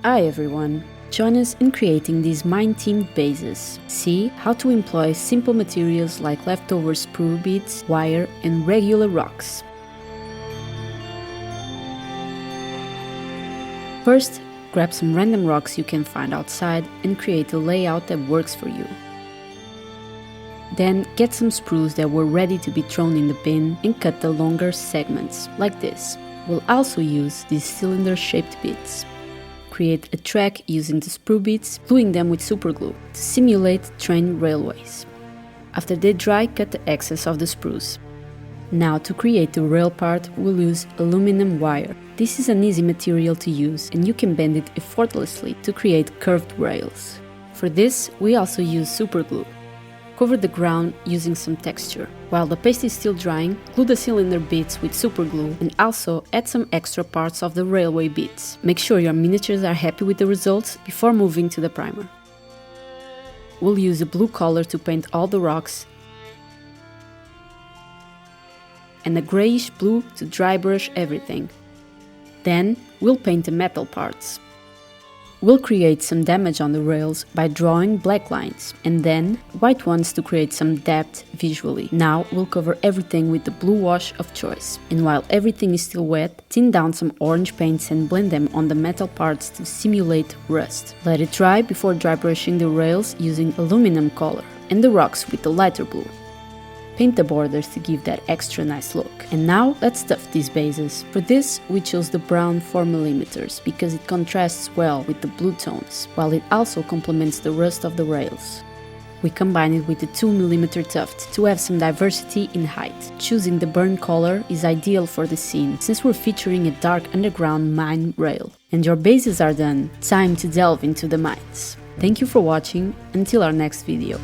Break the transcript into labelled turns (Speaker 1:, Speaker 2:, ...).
Speaker 1: Hi everyone! Join us in creating these mine-themed bases. See how to employ simple materials like leftover sprue beads, wire and regular rocks. First, grab some random rocks you can find outside and create a layout that works for you. Then get some sprues that were ready to be thrown in the bin and cut the longer segments, like this. We'll also use these cylinder-shaped bits. Create a track using the sprue bits, gluing them with superglue to simulate train railways. After they dry, cut the excess of the sprues. Now to create the rail part, we'll use aluminum wire. This is an easy material to use and you can bend it effortlessly to create curved rails. For this, we also use superglue. Cover the ground using some texture. While the paste is still drying, glue the cylinder bits with superglue and also add some extra parts of the railway bits. Make sure your miniatures are happy with the results before moving to the primer. We'll use a blue color to paint all the rocks and a grayish blue to dry brush everything. Then we'll paint the metal parts. We'll create some damage on the rails by drawing black lines, and then white ones to create some depth visually. Now we'll cover everything with the blue wash of choice, and while everything is still wet, thin down some orange paints and blend them on the metal parts to simulate rust. Let it dry before dry brushing the rails using aluminum color, and the rocks with the lighter blue. Paint the borders to give that extra nice look. And now let's stuff these bases. For this we chose the brown 4mm because it contrasts well with the blue tones, while it also complements the rust of the rails. We combine it with the 2mm tuft to have some diversity in height. Choosing the burn color is ideal for the scene, since we're featuring a dark underground mine rail. And your bases are done. Time to delve into the mines. Thank you for watching, until our next video.